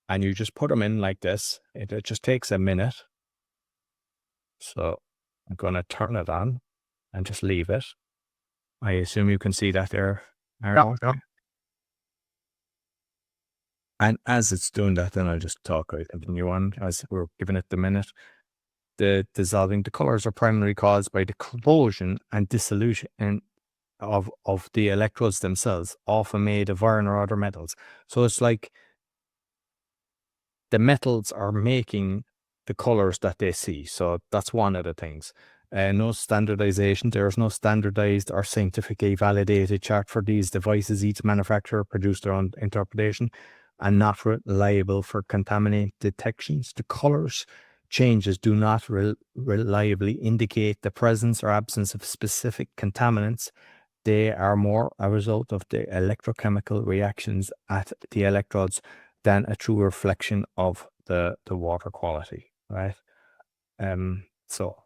And you just put them in like this. It just takes a minute. So I'm going to turn it on and just leave it. I assume you can see that there. Yeah. And as it's doing that, then I'll just talk out and continue on as we're giving it the minute. The dissolving, the colors are primarily caused by the corrosion and dissolution of the electrodes themselves, often made of iron or other metals. So it's like the metals are making the colors that they see. So that's one of the things. No standardization. There's no standardized or scientifically validated chart for these devices. Each manufacturer produced their own interpretation and not reliable for contaminant detections. The colors changes do not reliably indicate the presence or absence of specific contaminants. They are more a result of the electrochemical reactions at the electrodes than a true reflection of the water quality, right? So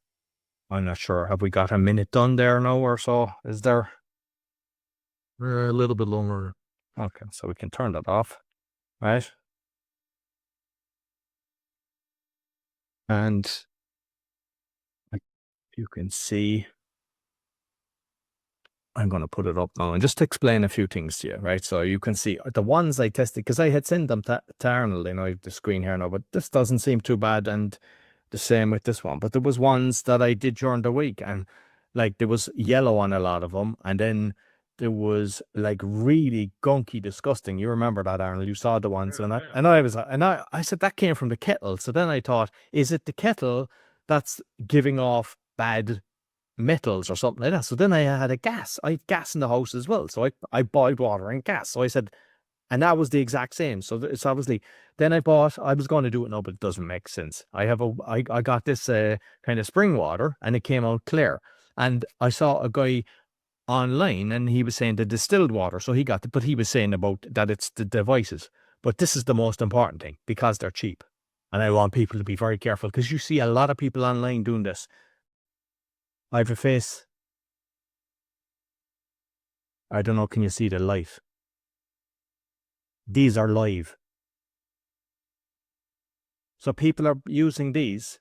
I'm not sure. Have we got a minute done there now or so? Is there? A little bit longer. Okay, so we can turn that off, right? And you can see, I'm going to put it up now and just explain a few things to you, right? So you can see the ones I tested, because I had sent them to Arnold, I have the screen here now, but this doesn't seem too bad, and the same with this one. But there was ones that I did during the week, and like there was yellow on a lot of them, and then there was like really gunky, disgusting. You remember that, Arnold? You saw the ones, and I said that came from the kettle. So then I thought, is it the kettle that's giving off bad metals or something like that? So then I had I had gas in the house as well. So I boiled water and gas. So I said, and that was the exact same. So it's obviously, then I was going to do it now, but it doesn't make sense. I got this kind of spring water and it came out clear. And I saw a guy online and he was saying the distilled water. So he got it, but he was saying about that it's the devices. But this is the most important thing because they're cheap. And I want people to be very careful because you see a lot of people online doing this. I have a face. I don't know, can you see the light? These are live. So people are using these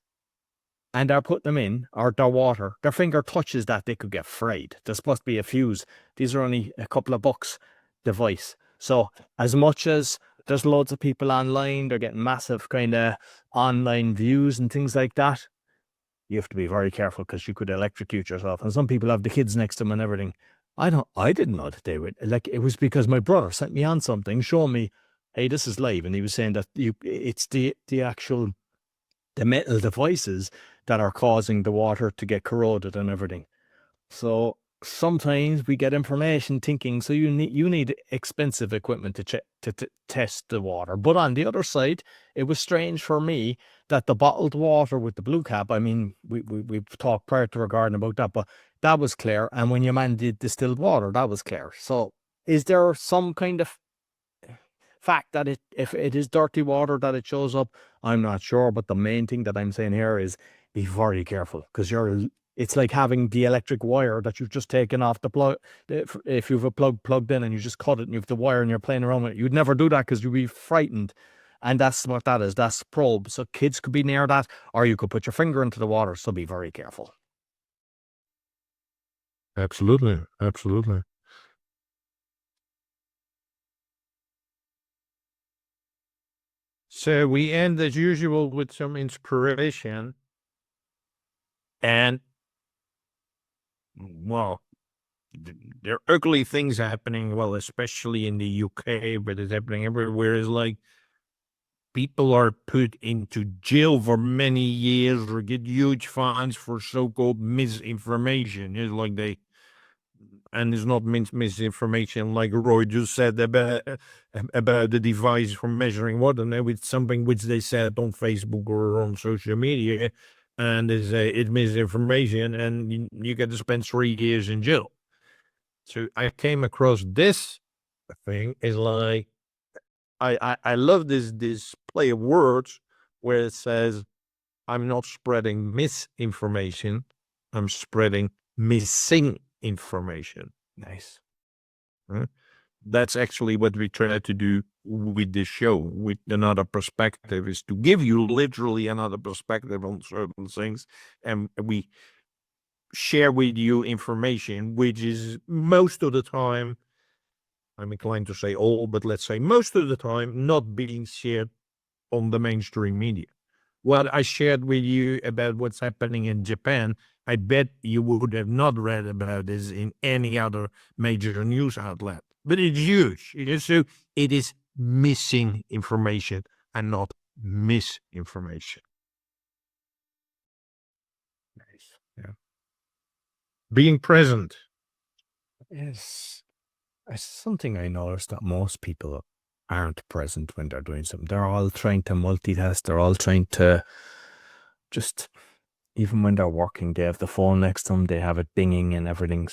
and they're putting them in, or their water, their finger touches that, they could get fried. There's supposed to be a fuse. These are only a couple of bucks device. So as much as there's loads of people online, they're getting massive kind of online views and things like that, you have to be very careful because you could electrocute yourself. And some people have the kids next to them and everything. I didn't know that they would, like, it was because my brother sent me on something, showing me, hey, this is live. And he was saying that it's the actual, the metal devices that are causing the water to get corroded and everything. So sometimes we get information thinking, so you need expensive equipment to test the water. But on the other side, it was strange for me that the bottled water with the blue cap, I mean, we've talked prior to regarding about that, but that was clear. And when your man did distilled water, that was clear. So is there some kind of fact that if it is dirty water that it shows up? I'm not sure, but the main thing that I'm saying here is be very careful because it's like having the electric wire that you've just taken off the plug. If you've a plug plugged in and you just cut it and you have the wire and you're playing around with it, you'd never do that because you'd be frightened. And that's what that is. That's probe. So kids could be near that, or you could put your finger into the water. So be very careful. Absolutely. Absolutely. So we end as usual with some inspiration. And, well, there are ugly things happening, well, especially in the UK, but it's happening everywhere. It's like people are put into jail for many years or get huge fines for so-called misinformation. It's like and it's not misinformation like Roy just said about the device for measuring water. No, it's something which they said on Facebook or on social media, and it's misinformation, and you get to spend 3 years in jail. So I came across this thing. Is like I love this play of words where it says, I'm not spreading misinformation, I'm spreading missing information. Nice. That's actually what we try to do with this show, with another perspective, is to give you literally another perspective on certain things. And we share with you information, which is most of the time, I'm inclined to say all, but let's say most of the time, not being shared on the mainstream media. What I shared with you about what's happening in Japan, I bet you would have not read about this in any other major news outlet. But it's huge. So it is missing information and not misinformation. Nice. Yeah. Being present. It's something I noticed that most people aren't present when they're doing something. They're all trying to multitask. They're all trying to just, even when they're working, they have the phone next to them. They have it dinging and everything.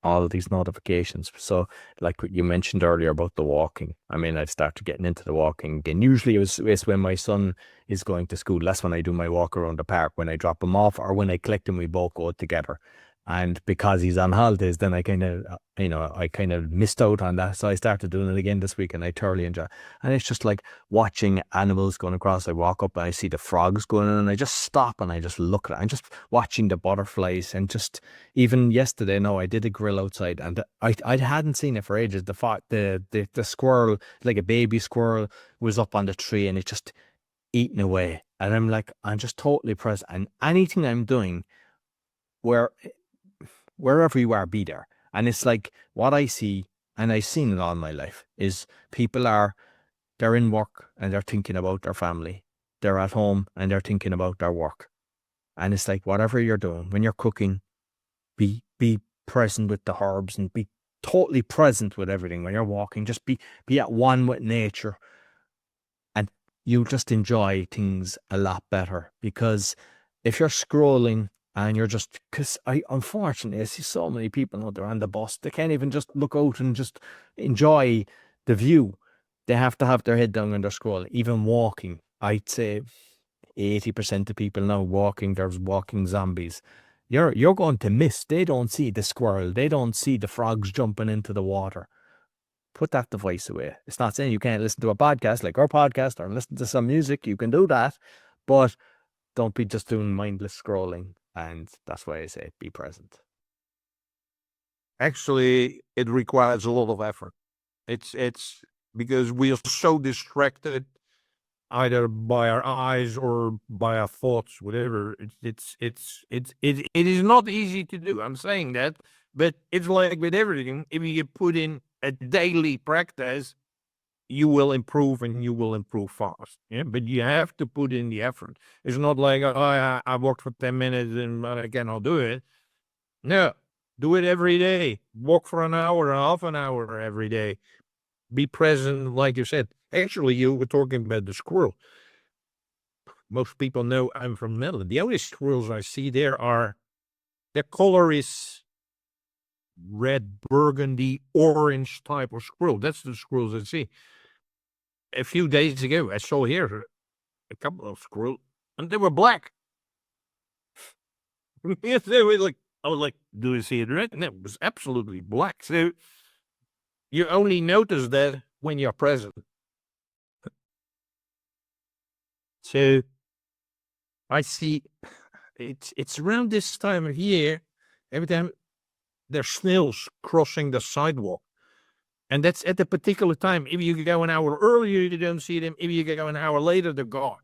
All these notifications. So, like what you mentioned earlier about the walking. I mean, I've started getting into the walking again. Usually it's when my son is going to school. That's when I do my walk around the park, when I drop him off or when I collect him, we both go together. And because he's on holidays, then I kind of missed out on that. So I started doing it again this week and I thoroughly enjoy it. And it's just like watching animals going across. I walk up and I see the frogs going in and I just stop and I just look at it. I'm just watching the butterflies and just, even yesterday, no, I did a grill outside and I hadn't seen it for ages. The squirrel, like a baby squirrel, was up on the tree and it just eating away. And I'm like, I'm just totally present. And anything I'm doing, wherever you are, be there. And it's like what I see, and I've seen it all my life, is they're in work and they're thinking about their family. They're at home and they're thinking about their work. And it's like whatever you're doing, when you're cooking, be present with the herbs and be totally present with everything. When you're walking, just be at one with nature. And you just enjoy things a lot better. Because if you're scrolling and you're just, because unfortunately, I see so many people out there on the bus, they can't even just look out and just enjoy the view. They have to have their head down and they're scrolling. Even walking, I'd say 80% of people now walking, there's walking zombies. You're going to miss. They don't see the squirrel. They don't see the frogs jumping into the water. Put that device away. It's not saying you can't listen to a podcast like our podcast or listen to some music. You can do that, but don't be just doing mindless scrolling. And that's why I say be present. Actually, it requires a lot of effort. It's because we are so distracted either by our eyes or by our thoughts, whatever. It is not easy to do. I'm saying that, but it's like with everything. If you put in a daily practice, you will improve and you will improve fast. Yeah, but you have to put in the effort. It's not like, oh, I walked for 10 minutes and I cannot do it. No, do it every day. Walk for an hour, half an hour every day. Be present, like you said. Actually, you were talking about the squirrel. Most people know I'm from Netherlands. The only squirrels I see there their color is red, burgundy, orange type of squirrel. That's the squirrels I see. A few days ago, I saw here a couple of squirrels, and they were black. Yes, they were like, I was like, do you see it red? And it was absolutely black. So you only notice that when you're present. So I see it's around this time of year, every time there's snails crossing the sidewalk. And that's at a particular time. If you go an hour earlier, you don't see them. If you go an hour later, they're gone.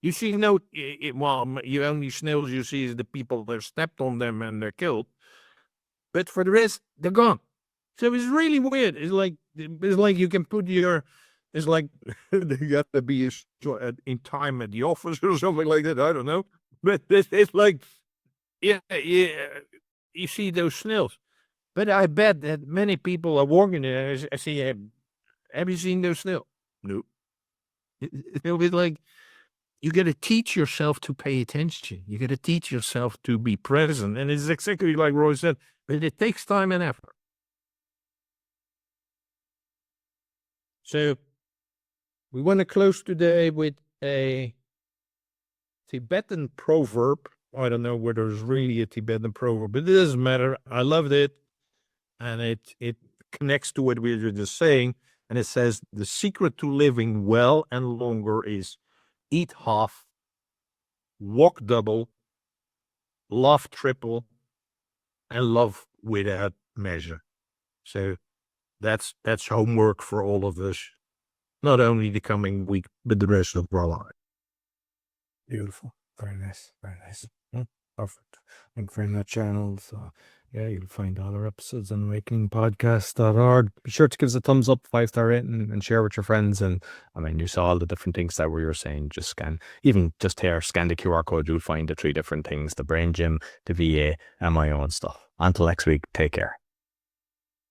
You see you only snails you see is the people that stepped on them and they're killed. But for the rest, they're gone. So it's really weird. It's like you can put it's like you got to be in time at the office or something like that. I don't know. But it's like, yeah, you see those snails. But I bet that many people are walking there. I see, have you seen those snails? No. It'll be like, you got to teach yourself to pay attention. You got to teach yourself to be present. And it's exactly like Roy said, but it takes time and effort. So we want to close today with a Tibetan proverb. I don't know whether it's really a Tibetan proverb, but it doesn't matter. I loved it. And it connects to what we were just saying. And it says, the secret to living well and longer is eat half, walk double, love triple, and love without measure. So that's homework for all of us, not only the coming week, but the rest of our life. Beautiful. Very nice. Very nice. Perfect. Thank you very much, Arnold. So Yeah, you'll find all our episodes on awakeningpodcast.org. Be sure to give us a thumbs up, 5-star rating, and share with your friends. And I mean, you saw all the different things that we were saying. Just scan, even just here, scan the QR code. You'll find the 3 different things: the brain gym, the VA, and my own stuff. Until next week, take care.